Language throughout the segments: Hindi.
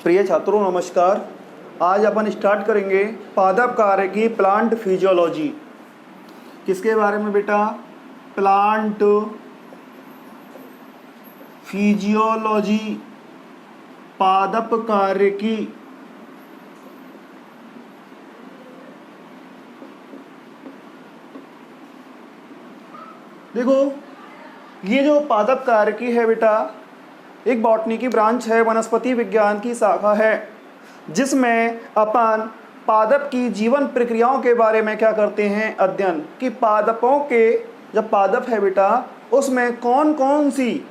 प्रिय छात्रों नमस्कार। आज अपन स्टार्ट करेंगे पादप कार्य की प्लांट फिजियोलॉजी। किसके बारे में बेटा? प्लांट फिजियोलॉजी, पादप कार्य की। देखो, ये जो पादप कार्य की है बेटा, एक बॉटनी की ब्रांच है, वनस्पति विज्ञान की शाखा है, जिसमें अपन पादप की जीवन प्रक्रियाओं के बारे में क्या करते हैं? अध्ययन। कि पादपों के, जब पादप है बेटा, उसमें कौन कौन सी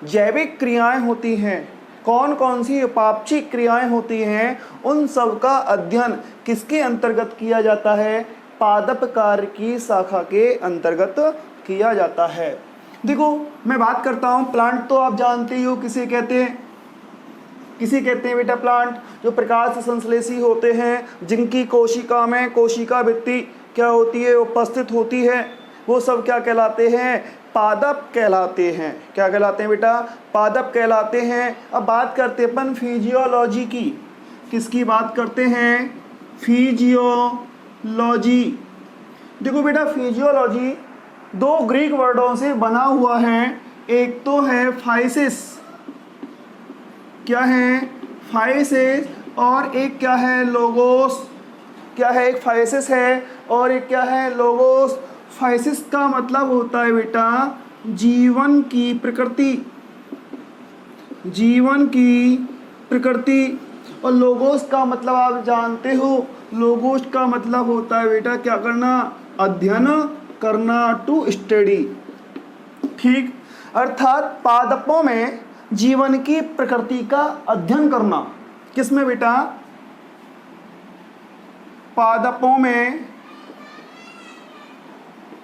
जैविक क्रियाएं होती हैं, कौन कौन सी उपापचयिक क्रियाएं होती हैं, उन सब का अध्ययन किसके अंतर्गत किया जाता है? पादप कार्य की शाखा के अंतर्गत किया जाता है। देखो, मैं बात करता हूँ प्लांट, तो आप जानते ही हो किसे कहते हैं? किसे कहते हैं बेटा? प्लांट जो प्रकाश संश्लेषी होते हैं, जिनकी कोशिका में कोशिका भित्ति क्या होती है? उपस्थित होती है। वो सब क्या कहलाते हैं? पादप कहलाते हैं। क्या कहलाते हैं बेटा? पादप कहलाते हैं। अब बात करते हैं अपन फिजियोलॉजी की। किसकी बात करते हैं? फिजियोलॉजी। देखो बेटा, फिजियोलॉजी दो ग्रीक वर्डों से बना हुआ है। एक तो है फाइसिस, क्या है? फाइसिस। और एक क्या है? लोगोस। क्या है? एक फाइसिस है और एक क्या है? लोगोस। फाइसिस का मतलब होता है बेटा जीवन की प्रकृति, जीवन की प्रकृति। और लोगोस का मतलब आप जानते हो, लोगोस का मतलब होता है बेटा क्या करना? अध्ययन करना, टू स्टडी। ठीक, अर्थात पादपों में जीवन की प्रकृति का अध्ययन करना। किसमें बेटा? पादपों में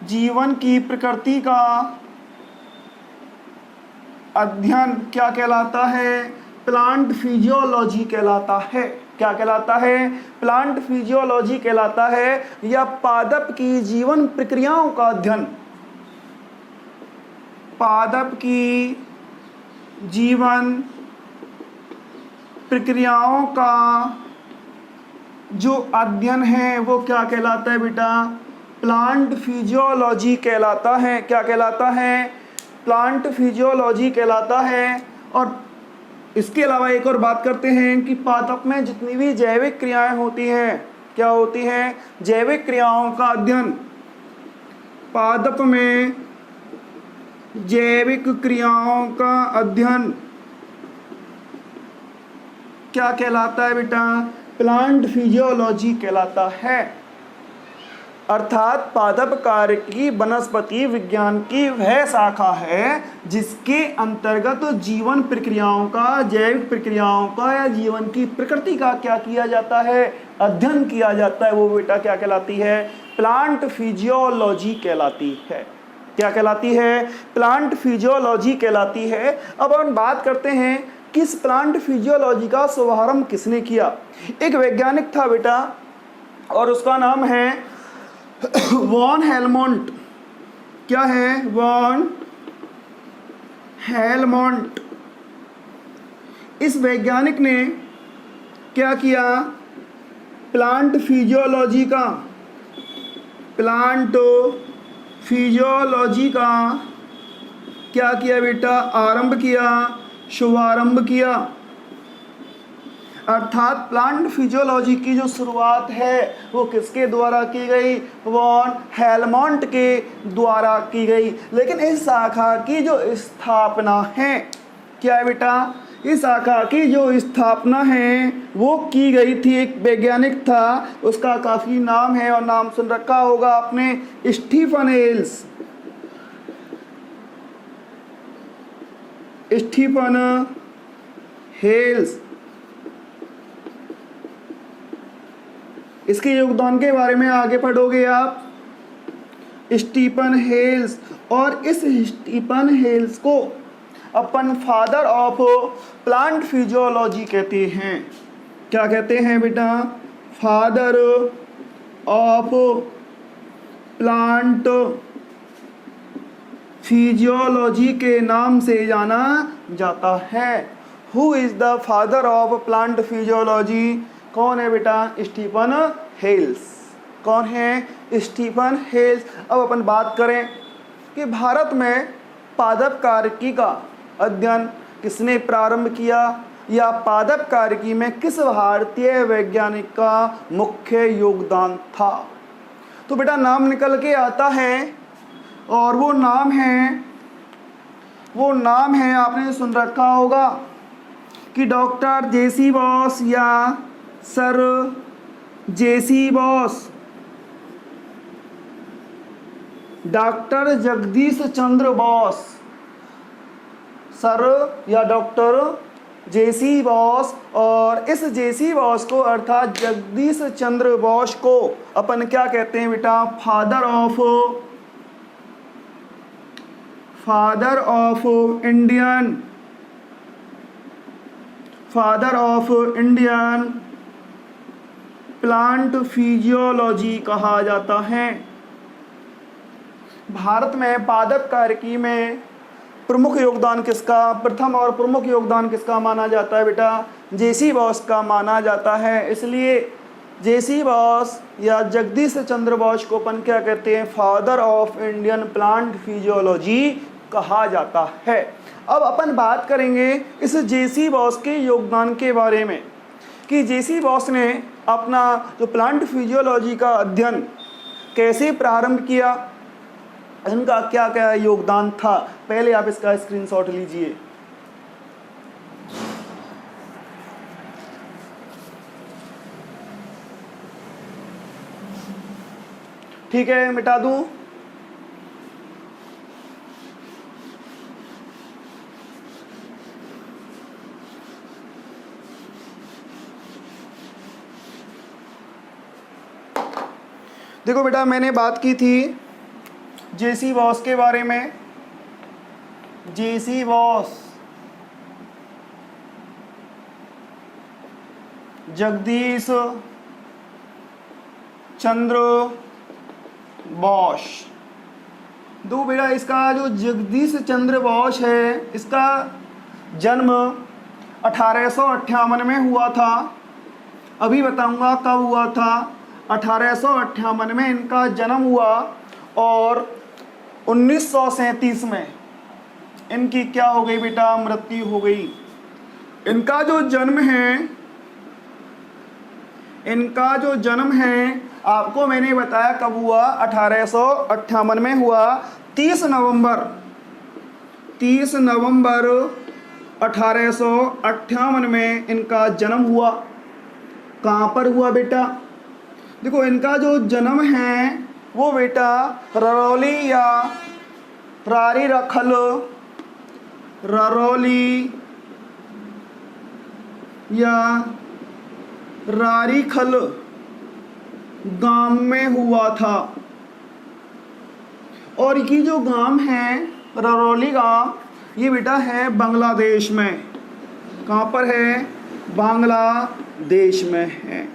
जीवन की प्रकृति का अध्ययन क्या कहलाता है? प्लांट फिजियोलॉजी कहलाता है। क्या कहलाता है? प्लांट फिजियोलॉजी कहलाता है, या पादप की जीवन प्रक्रियाओं का अध्ययन। पादप की जीवन प्रक्रियाओं का जो अध्ययन है वो क्या कहलाता है बेटा? प्लांट फिजियोलॉजी कहलाता है। क्या कहलाता है? प्लांट फिजियोलॉजी कहलाता है। और इसके अलावा एक और बात करते हैं कि पादप में जितनी भी जैविक क्रियाएं होती हैं, क्या होती हैं? जैविक क्रियाओं का अध्ययन। पादप में जैविक क्रियाओं का अध्ययन क्या कहलाता है बेटा? प्लांट फिजियोलॉजी कहलाता है। अर्थात पादप कार्य की वनस्पति विज्ञान की वह शाखा है जिसके अंतर्गत जीवन प्रक्रियाओं का, जैविक प्रक्रियाओं का या जीवन की प्रकृति का क्या किया जाता है? अध्ययन किया जाता है। वो बेटा क्या कहलाती है? प्लांट फिजियोलॉजी कहलाती है। क्या कहलाती है? प्लांट फिजियोलॉजी कहलाती है। अब हम बात करते हैं किस प्लांट फिजियोलॉजी का शुभारंभ किसने किया? एक वैज्ञानिक था बेटा, और उसका नाम है वॉन हेलमोंट। क्या है? Von Helmont. इस वैज्ञानिक ने क्या किया? प्लांट फिजियोलॉजी का, प्लांट फिजियोलॉजी का क्या किया बेटा? आरंभ किया, शुभारंभ किया। अर्थात प्लांट फिजियोलॉजी की जो शुरुआत है वो किसके द्वारा की गई? वॉन हेलमोंट के द्वारा की गई। लेकिन इस शाखा की जो स्थापना है, क्या है बेटा? इस शाखा की जो स्थापना है वो की गई थी, एक वैज्ञानिक था, उसका काफ़ी नाम है और नाम सुन रखा होगा आपने, स्टीफन हेल्स। स्टीफन हेल्स। इसके योगदान के बारे में आगे पढ़ोगे आप। स्टीफन हेल्स, और इस स्टीफन हेल्स को अपन फादर ऑफ प्लांट फिजियोलॉजी कहते हैं। क्या कहते हैं बेटा? फादर ऑफ प्लांट फिजियोलॉजी के नाम से जाना जाता है। Who is the father of plant physiology? कौन है बेटा? Stephen Hales. कौन है? Stephen Hales. अब अपन बात करें कि भारत में पादप कार्यकी का अध्ययन किसने प्रारंभ किया, या पादप कार्यकी में किस भारतीय वैज्ञानिक का मुख्य योगदान था? तो बेटा नाम निकल के आता है, और वो नाम है आपने सुन रखा होगा कि डॉक्टर जेसी बॉस या सर जेसी boss. Doctor Jagdish Chandra Bose, sir या डॉक्टर जेसी बॉस। और इस जेसी बॉस को अर्थात जगदीश चंद्र बोस को अपन क्या कहते हैं बेटा? Father of Indian plant physiology कहा जाता है। भारत में पादप कार्यकी में प्रमुख योगदान किसका, प्रथम और प्रमुख योगदान किसका माना जाता है बेटा? जेसी बॉस का माना जाता है। इसलिए जेसी बॉस या जगदीश चंद्र बोस को अपन क्या कहते हैं? Father of Indian plant physiology कहा जाता है। अब अपन बात करेंगे इस जेसी बॉस के योगदान के बारे में कि जेसी बॉस ने अपना जो प्लांट फिजियोलॉजी का अध्ययन कैसे प्रारंभ किया, इनका क्या क्या योगदान था। पहले आप इसका स्क्रीनशॉट लीजिए। ठीक है, मिटा दूं? देखो बेटा, मैंने बात की थी जेसी बॉस के बारे में। जेसी बॉस, जगदीश चंद्र बोस। दो बेटा, इसका जो जगदीश चंद्र बोस है, इसका जन्म 1858 में हुआ था। अभी बताऊंगा कब हुआ था। 1858 में इनका जन्म हुआ और 1937 में इनकी क्या हो गई बेटा? मृत्यु हो गई। इनका जो जन्म है आपको मैंने बताया कब हुआ? 1858 में हुआ। 30 नवंबर 1858 में इनका जन्म हुआ। कहाँ पर हुआ बेटा? देखो, इनका जो जन्म है वो बेटा ररौली या रारीखल गांव में हुआ था। और ये जो गांव है ररौली गांव, ये बेटा है बांग्लादेश में। कहाँ पर है? बांग्लादेश में है।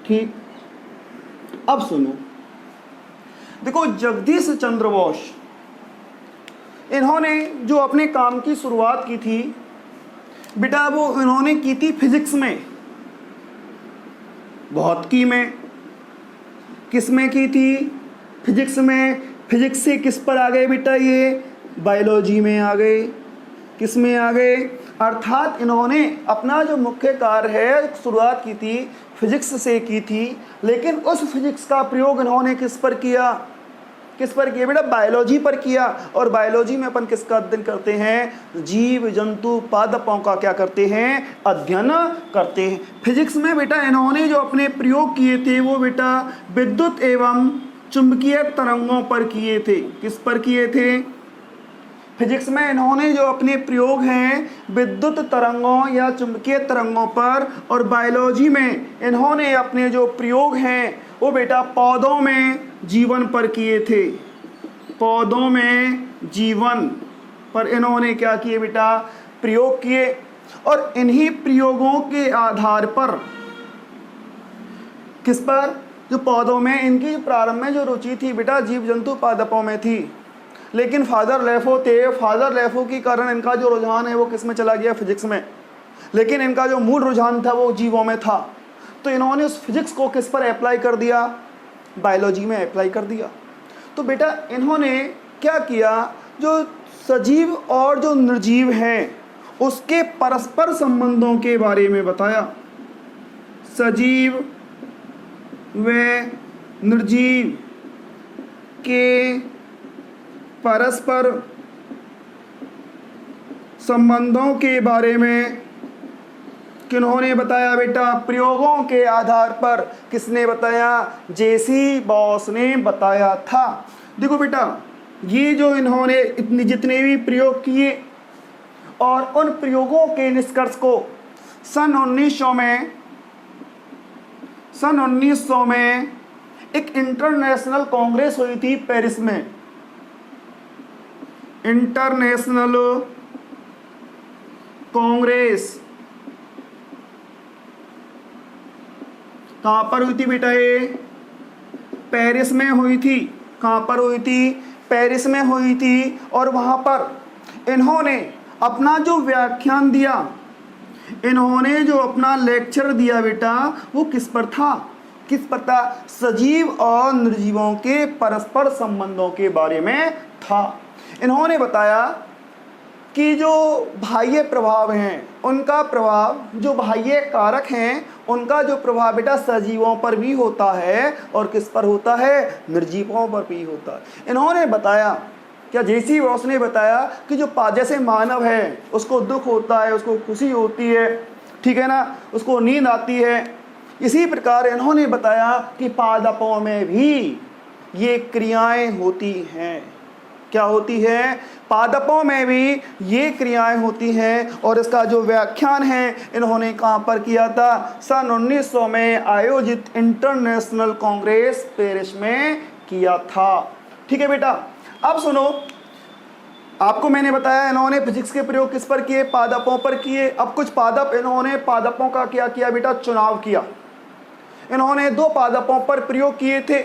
ठीक, अब सुनो। देखो, जगदीश चंद्र बोस, इन्होंने जो अपने काम की शुरुआत की थी बेटा, वो इन्होंने की थी फिजिक्स में। भौतिकी में। किस में की थी? फिजिक्स में। फिजिक्स से किस पर आ गए बेटा? ये बायोलॉजी में आ गए। किस में आ गए? अर्थात इन्होंने अपना जो मुख्य कार्य है शुरुआत की थी फिजिक्स से की थी, लेकिन उस फिजिक्स का प्रयोग इन्होंने किस पर किया? बेटा? बायोलॉजी पर किया। और बायोलॉजी में अपन किसका अध्ययन करते हैं? जीव जंतु पादपों का क्या करते हैं? अध्ययन करते हैं। फिजिक्स में बेटा इन्होंने जो अपने प्रयोग किए थे वो बेटा विद्युत एवं चुंबकीय तरंगों पर किए थे। किस पर किए थे? फिजिक्स में इन्होंने जो अपने प्रयोग हैं विद्युत तरंगों या चुंबकीय तरंगों पर, और बायोलॉजी में इन्होंने अपने जो प्रयोग हैं वो बेटा पौधों में जीवन पर किए थे। पौधों में जीवन पर इन्होंने क्या किए बेटा? प्रयोग किए। और इन्हीं प्रयोगों के आधार पर किस पर? जो पौधों में इनकी प्रारंभ में जो रुचि थी बेटा जीव जंतु पादपों में थी, लेकिन फादर लेफो थे, फादर लेफो के कारण इनका जो रुझान है वो किस में चला गया, फिजिक्स में। लेकिन इनका जो मूल रुझान था वो जीवों में था, तो इन्होंने उस फिजिक्स को किस पर अप्लाई कर दिया, बायोलॉजी में अप्लाई कर दिया। तो बेटा इन्होंने क्या किया, जो सजीव और जो निर्जीव हैं उसके परस्पर संबंधों के बारे में बताया। सजीव व निर्जीव के परस्पर संबंधों के बारे में किन्होंने बताया बेटा, प्रयोगों के आधार पर। किसने बताया, जेसी बॉस ने बताया था। देखो बेटा, ये जो इन्होंने इतने जितने भी प्रयोग किए और उन प्रयोगों के निष्कर्ष को सन 1900 में एक इंटरनेशनल कांग्रेस हुई थी पेरिस में। इंटरनेशनल कांग्रेस कहाँ पर हुई थी बेटा, ये पेरिस में हुई थी। कहाँ पर हुई थी, पेरिस में हुई थी। और वहाँ पर इन्होंने अपना जो व्याख्यान दिया, इन्होंने जो अपना लेक्चर दिया बेटा, वो किस पर था, किस पर था, सजीव और निर्जीवों के परस्पर संबंधों के बारे में था। इन्होंने बताया कि जो बाह्य प्रभाव हैं उनका प्रभाव, जो बाह्य कारक हैं उनका जो प्रभाव बेटा सजीवों पर भी होता है और किस पर होता है, निर्जीवों पर भी होता है। इन्होंने बताया, क्या जेसी बॉस ने बताया कि जो जैसे मानव है उसको दुख होता है, उसको खुशी होती है, ठीक है ना, उसको नींद आती है, इसी प्रकार इन्होंने बताया कि पादपों में भी ये क्रियाएं होती हैं। क्या होती है, पादपों में भी ये क्रियाएं होती हैं। और इसका जो व्याख्यान है इन्होंने कहाँ पर किया था, सन 1900 में आयोजित इंटरनेशनल कांग्रेस पेरिस में किया था। ठीक है बेटा, अब सुनो, आपको मैंने बताया इन्होंने फिजिक्स के प्रयोग किस पर किए, पादपों पर किए। अब कुछ पादप, इन्होंने पादपों का क्या किया बेटा, चुनाव किया। इन्होंने 2 पादपों पर प्रयोग किए थे।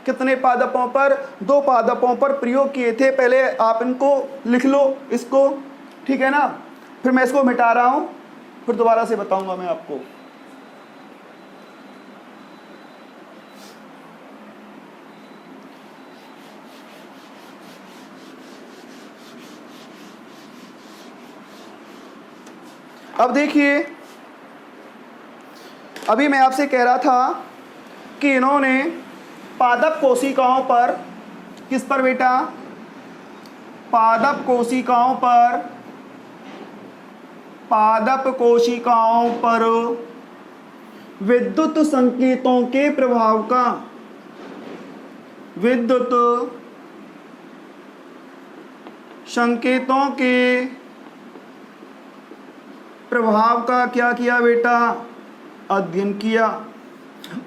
कितने पादपों पर, 2 पादपों पर प्रयोग किए थे। पहले आप इनको लिख लो इसको, ठीक है ना, फिर मैं इसको मिटा रहा हूं, फिर दोबारा से बताऊंगा मैं आपको। अब देखिए, अभी मैं आपसे कह रहा था कि इन्होंने पादप कोशिकाओं पर, किस पर बेटा, पादप कोशिकाओं पर, पादप कोशिकाओं पर विद्युत संकेतों के प्रभाव का, विद्युत संकेतों के प्रभाव का क्या किया बेटा, अध्ययन किया।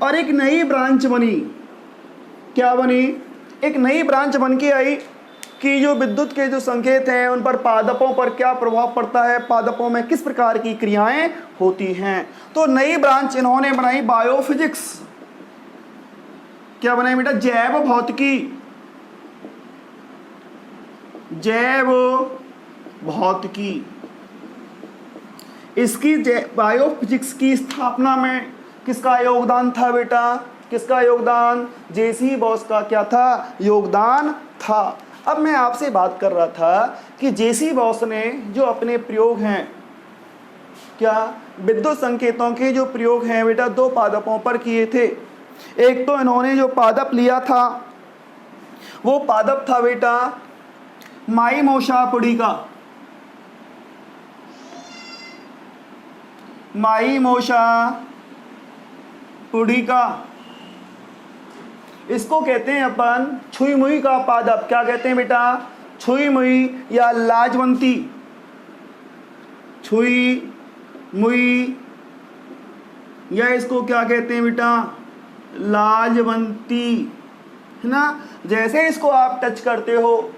और एक नई ब्रांच बनी। क्या बनी, एक नई ब्रांच बन के आई कि जो विद्युत के जो संकेत हैं उन पर पादपों पर क्या प्रभाव पड़ता है, पादपों में किस प्रकार की क्रियाएं होती हैं। तो नई ब्रांच इन्होंने बनाई बायोफिजिक्स। क्या बनाई बेटा, जैव भौतिकी। जैव भौतिकी, इसकी बायोफिजिक्स की स्थापना में किसका योगदान था बेटा, किसका योगदान, जेसी बॉस का क्या था, योगदान था। अब मैं आपसे बात कर रहा था कि जेसी बॉस ने जो अपने प्रयोग हैं, क्या विद्युत संकेतों के जो प्रयोग हैं बेटा 2 पादपों पर किए थे। एक तो इन्होंने जो पादप लिया था वो पादप था बेटा माइमोसा पुडिका। माइमोसा पुडिका, इसको कहते हैं अपन छुई मुई का पादप। क्या कहते हैं बेटा, छुई मुई या लाजवंती। छुई मुई या इसको क्या कहते हैं बेटा, लाजवंती, है ना। जैसे इसको आप टच करते हो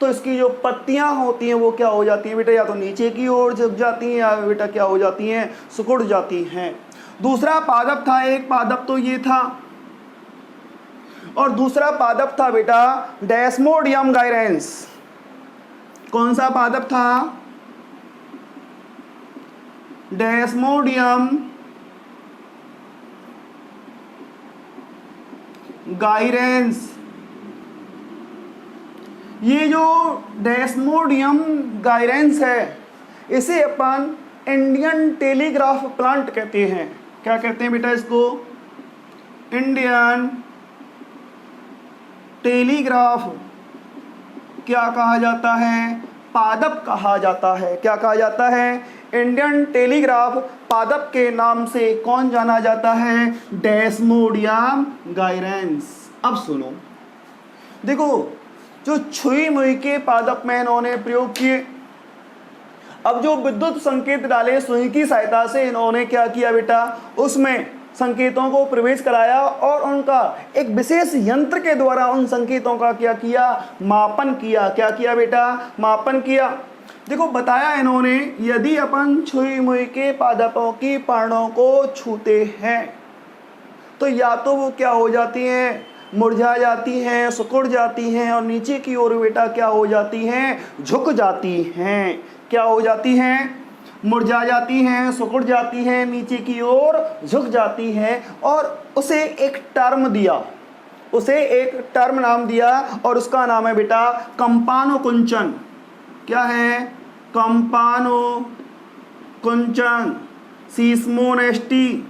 तो इसकी जो पत्तियां होती हैं वो क्या हो जाती हैं बेटा, या तो नीचे की ओर झुक जाती हैं या बेटा क्या हो जाती हैं, सिकुड़ जाती हैं। दूसरा पादप था, एक पादप तो ये था, और दूसरा पादप था बेटा डेस्मोडियम गायरेंस। कौन सा पादप था? डेस्मोडियम गायरेंस। ये जो डेस्मोडियम गायरेंस है इसे अपन इंडियन टेलीग्राफ प्लांट कहते हैं। क्या कहते हैं बेटा इसको? इंडियन टेलीग्राफ क्या कहा जाता है? पादप कहा जाता है। क्या कहा जाता है? इंडियन टेलीग्राफ पादप के नाम से कौन जाना जाता है? डेस्मोडियम गायरेंस। अब सुनो, देखो जो छुई मुई के पादप में इन्होंने प्रयोग किए, अब जो विद्युत संकेत डाले सुई की सहायता से इन्होंने क्या किया बेटा? उसमें संकेतों को प्रवेश कराया और उनका एक विशेष यंत्र के द्वारा उन संकेतों का क्या किया? मापन किया। क्या किया बेटा? मापन किया। देखो बताया इन्होंने, यदि अपन छुई मुई के पादपों की पर्णों को छूते हैं तो या तो वो क्या हो जाती हैं? मुरझा जाती हैं, सिकुड़ जाती हैं और नीचे की ओर बेटा क्या हो जाती हैं? झुक जाती हैं। क्या हो जाती हैं? मुरझा जाती हैं, सिकुड़ जाती हैं, नीचे की ओर झुक जाती हैं। और उसे एक टर्म दिया, उसे एक टर्म नाम दिया और उसका नाम है बेटा कंपानुकुंचन। क्या है? कंपानुकुंचन। सीस्मोनेस्टी।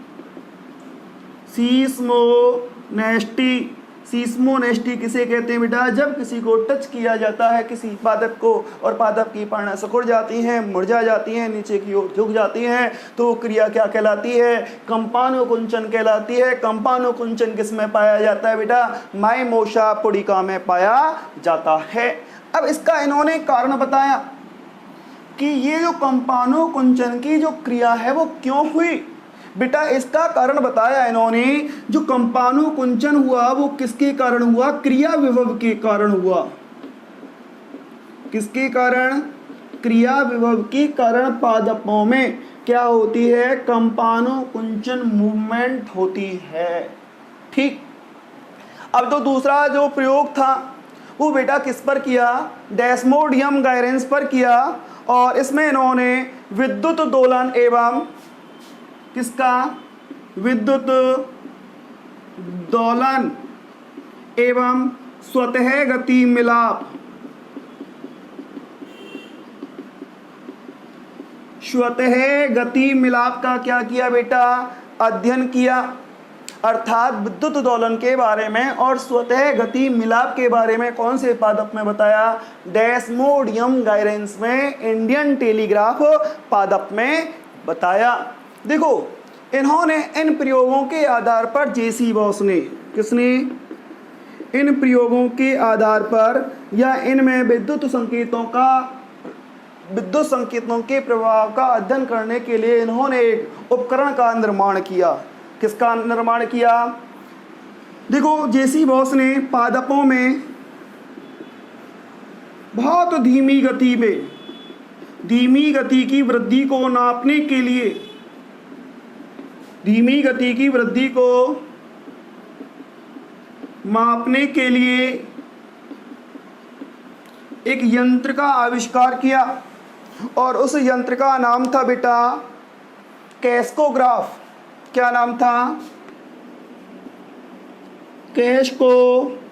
सीस्मोनेस्टी। सीस्मोनेस्टी किसे कहते हैं बेटा? जब किसी को टच किया जाता है किसी पादप को और पादप की पर्णें सिकुड़ जाती हैं, मुरझा जाती हैं, नीचे की ओर झुक जाती हैं तो वो क्रिया क्या कहलाती है? कंपानुकुंचन कहलाती है। कंपानुकुंचन किस में पाया जाता है बेटा? माइमोसा पुडिका में पाया जाता है। अब इसका इन्होंने कारण बताया कि ये जो कंपानुकुंचन की जो क्रिया है वो क्यों हुई बेटा? इसका कारण बताया इन्होंने, जो कंपानुकुंचन हुआ वो किसके कारण हुआ? क्रिया विभव के कारण हुआ। किसके कारण? क्रिया विभव के कारण पादपों में क्या होती है? कंपानुकुंचन मूवमेंट होती है। ठीक। अब तो दूसरा जो प्रयोग था वो बेटा किस पर किया? डेस्मोडियम गायरेंस पर किया और इसमें इन्होंने विद्युत दोलन एवं किसका? विद्युत दोलन एवं स्वतः गति मिलाप। स्वतः गति मिलाप का क्या किया बेटा? अध्ययन किया। अर्थात विद्युत दोलन के बारे में और स्वतः गति मिलाप के बारे में कौन से पादप में बताया? डेस्मोडियम गायरेंस में, इंडियन टेलीग्राफ पादप में बताया। देखो इन्होंने इन प्रयोगों के आधार पर जेसी बॉस ने, किसने? इन प्रयोगों के आधार पर या इनमें विद्युत संकेतों के प्रभाव का अध्ययन करने के लिए इन्होंने एक उपकरण का निर्माण किया। किसका निर्माण किया? देखो जेसी बॉस ने पादपों में बहुत धीमी गति की वृद्धि को नापने के लिए, धीमी गति की वृद्धि को मापने के लिए एक यंत्र का आविष्कार किया और उस यंत्र का नाम था बेटा कैस्कोग्राफ। क्या नाम था? कैस्कोग्राफ।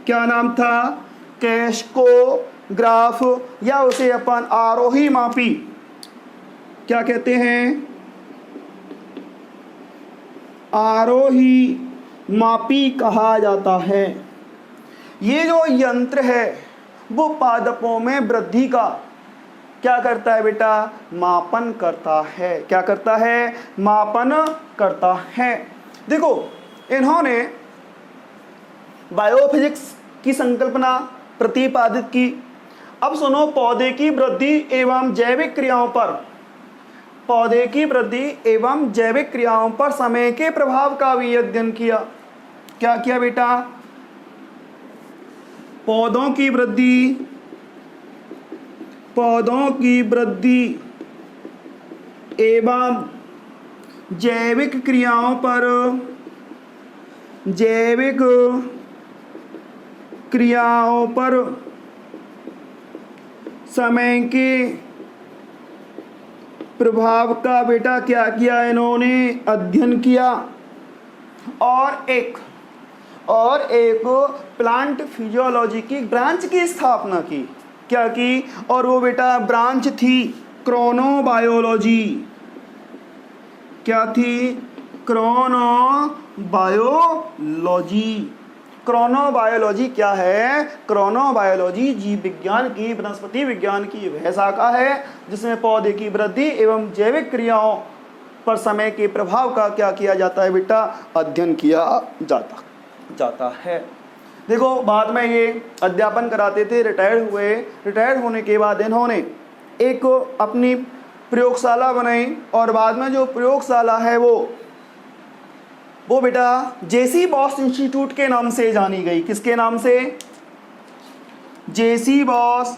क्या नाम था? कैस्कोग्राफ, या उसे अपन आरोही मापी क्या कहते हैं? आरोही मापी कहा जाता है। ये जो यंत्र है वो पादपों में वृद्धि का क्या करता है बेटा? मापन करता है। क्या करता है? मापन करता है। देखो इन्होंने बायोफिजिक्स की संकल्पना प्रतिपादित की। अब सुनो, पौधे की वृद्धि एवं जैविक क्रियाओं पर, पौधे की वृद्धि एवं जैविक क्रियाओं पर समय के प्रभाव का भी अध्ययन किया। क्या किया बेटा? पौधों की वृद्धि एवं जैविक क्रियाओं पर जैविक क्रियाओं पर समय के प्रभाव का बेटा क्या किया इन्होंने, अध्ययन किया। और एक प्लांट फिजियोलॉजी की ब्रांच की स्थापना की। क्या की? और वो बेटा ब्रांच थी क्रोनोबायोलॉजी। क्या थी? क्रोनोबायोलॉजी। क्रोनोबायोलॉजी क्या है? क्रोनोबायोलॉजी जीव विज्ञान की, वनस्पति विज्ञान की वह शाखा है जिसमें पौधे की वृद्धि एवं जैविक क्रियाओं पर समय के प्रभाव का क्या किया जाता है बेटा, अध्ययन किया जाता है। देखो बाद में ये अध्यापन कराते थे, रिटायर्ड होने के बाद इन्होंने एक अपनी प्रयोगशाला बनाई और बाद में जो प्रयोगशाला है वो बेटा जेसी बॉस इंस्टीट्यूट के नाम से जानी गई। किसके नाम से? जेसी बॉस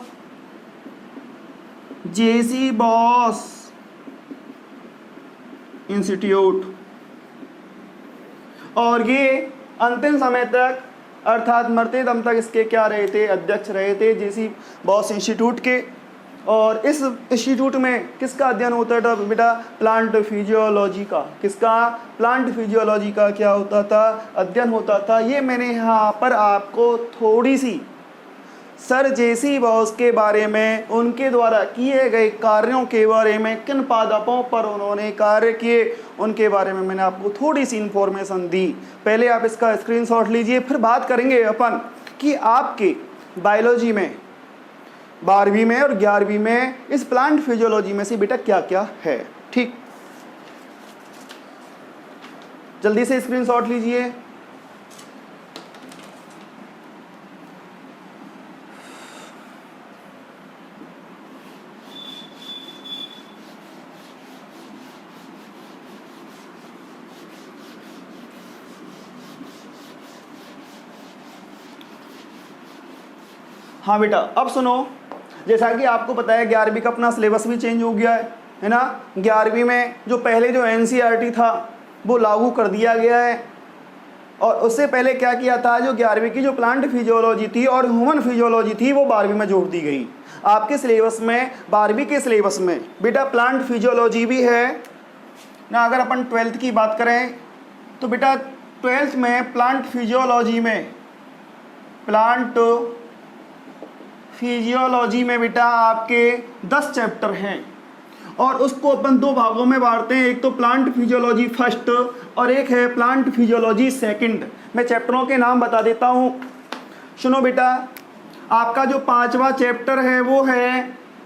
इंस्टीट्यूट। और ये अंतिम समय तक अर्थात मरते दम तक इसके क्या रहे थे? अध्यक्ष रहे थे जेसी बॉस इंस्टीट्यूट के। और इस इंस्टीट्यूट में किसका अध्ययन होता था बेटा? प्लांट फिजियोलॉजी का। किसका? प्लांट फिजियोलॉजी का क्या होता था? अध्ययन होता था। ये मैंने यहाँ पर आपको थोड़ी सी सर जेसी बॉस के बारे में, उनके द्वारा किए गए कार्यों के बारे में, किन पादपों पर उन्होंने कार्य किए उनके बारे में मैंने आपको थोड़ी सी इन्फॉर्मेशन दी। पहले आप इसका स्क्रीनशॉट लीजिए, फिर बात करेंगे अपन कि आपके बायोलॉजी में 12वीं में और 11वीं में इस प्लांट फिजियोलॉजी में से बेटा क्या क्या है। ठीक, जल्दी से स्क्रीनशॉट लीजिए। हाँ बेटा, अब सुनो, जैसा कि आपको पता है 11वीं का अपना सिलेबस भी चेंज हो गया है ना। 11वीं में जो पहले जो एनसीईआरटी था वो लागू कर दिया गया है। और उससे पहले क्या किया था, जो 11वीं की जो प्लांट फिजियोलॉजी थी और ह्यूमन फिजियोलॉजी थी वो 12वीं में जोड़ दी गई। आपके सिलेबस में 12वीं के सिलेबस में बेटा प्लांट फिजियोलॉजी भी है ना। अगर अपन 12th की बात करें तो बेटा 12th में प्लांट फिजियोलॉजी में बेटा आपके 10 चैप्टर हैं और उसको अपन 2 भागों में बांटते हैं। एक तो प्लांट फिजियोलॉजी फर्स्ट और एक है प्लांट फिजियोलॉजी सेकंड। मैं चैप्टरों के नाम बता देता हूँ, सुनो बेटा। आपका जो 5वां चैप्टर है वो है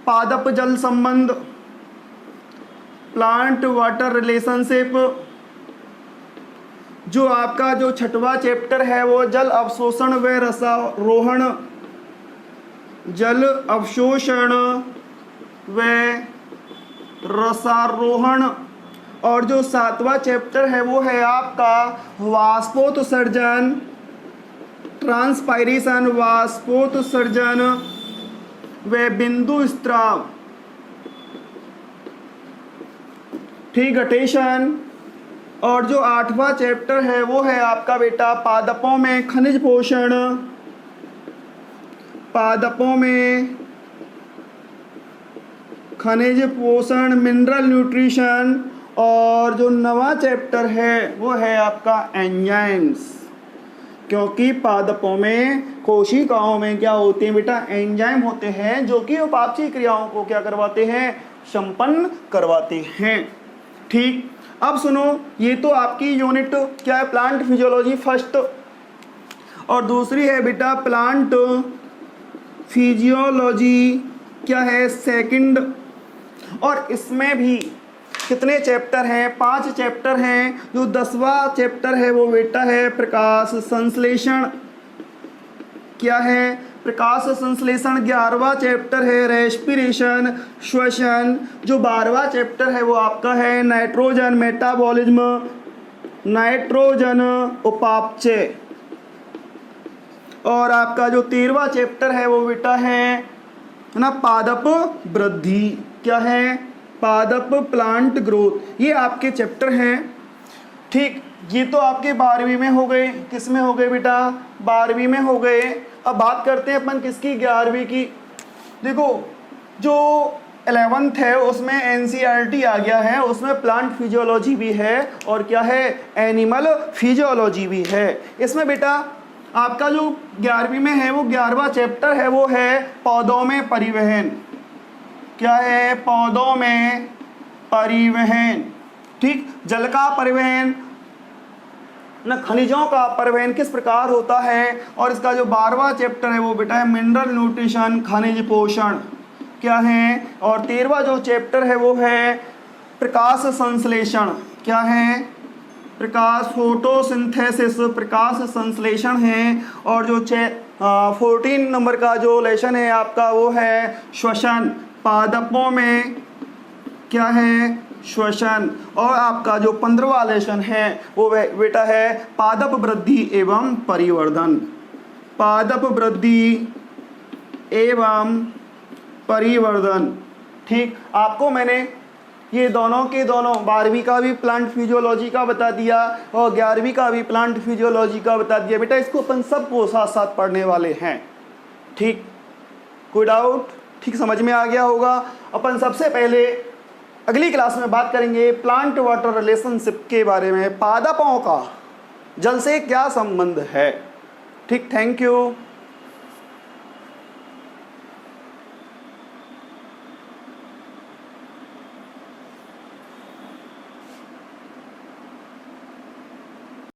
पादप जल संबंध, प्लांट वाटर रिलेशनशिप। जो आपका जो 6वां चैप्टर है वो जल अवशोषण व रसारोहण, जल अवशोषण व रसारोहण। और जो 7वां चैप्टर है वो है आपका वाष्पोत्सर्जन, ट्रांसपायरेशन, वाष्पोत्सर्जन व बिंदु स्त्राव, ठीक, गटेशन। और जो 8वां चैप्टर है वो है आपका बेटा पादपों में खनिज पोषण, पादपों में खनिज पोषण, मिनरल न्यूट्रिशन। और जो 9वां चैप्टर है वो है आपका एंजाइम्स, क्योंकि पादपों में कोशिकाओं में क्या होते हैं बेटा, एंजाइम होते हैं जो कि उपापचयी क्रियाओं को क्या करवाते हैं, संपन्न करवाते हैं। ठीक, अब सुनो, ये तो आपकी यूनिट क्या है, प्लांट फिजियोलॉजी फर्स्ट, और दूसरी है बेटा प्लांट फिजियोलॉजी क्या है, सेकंड। और इसमें भी कितने चैप्टर हैं, 5 चैप्टर हैं। जो 10वां चैप्टर है वो बेटा है प्रकाश संश्लेषण, क्या है, प्रकाश संश्लेषण। 11वां चैप्टर है रेस्पिरेशन, श्वसन। जो 12वां चैप्टर है वो आपका है नाइट्रोजन मेटाबॉलिज्म, नाइट्रोजन उपापचय। और आपका जो 13वां चैप्टर है वो बेटा है ना पादप वृद्धि, क्या है, पादप प्लांट ग्रोथ। ये आपके चैप्टर हैं। ठीक, ये तो आपके 12वीं में हो गए। किस में हो गए बेटा? 12वीं में हो गए। अब बात करते हैं अपन किसकी? 11वीं की। देखो जो 11th है उसमें एनसीईआरटी आ गया है, उसमें प्लांट फिजियोलॉजी भी है और क्या है? एनिमल फिजियोलॉजी भी है। इसमें बेटा आपका जो 11वीं में है वो 11वां चैप्टर है, वो है पौधों में परिवहन। क्या है? पौधों में परिवहन। ठीक, जल का परिवहन न खनिजों का परिवहन किस प्रकार होता है। और इसका जो 12वां चैप्टर है वो बेटा है मिनरल न्यूट्रिशन, खनिज पोषण। क्या है? और 13वां जो चैप्टर है वो है प्रकाश संश्लेषण। क्या है? प्रकाश, फोटोसिंथेसिस, प्रकाश संश्लेषण है। और जो 14 नंबर का जो लेसन है आपका वो है श्वसन। पादपों में क्या है? श्वसन। और आपका जो 15वां लेसन है वो बेटा है पादप वृद्धि एवं परिवर्धन। पादप वृद्धि एवं परिवर्धन। ठीक, आपको मैंने ये दोनों के दोनों 12वीं का भी प्लांट फिजियोलॉजी का बता दिया और 11वीं का भी प्लांट फिजियोलॉजी का बता दिया। बेटा इसको अपन सबको साथ साथ पढ़ने वाले हैं। ठीक, कोई डाउट? ठीक, समझ में आ गया होगा। अपन सबसे पहले अगली क्लास में बात करेंगे प्लांट वाटर रिलेशनशिप के बारे में, पादपों का जल से क्या संबंध है। ठीक, थैंक यू।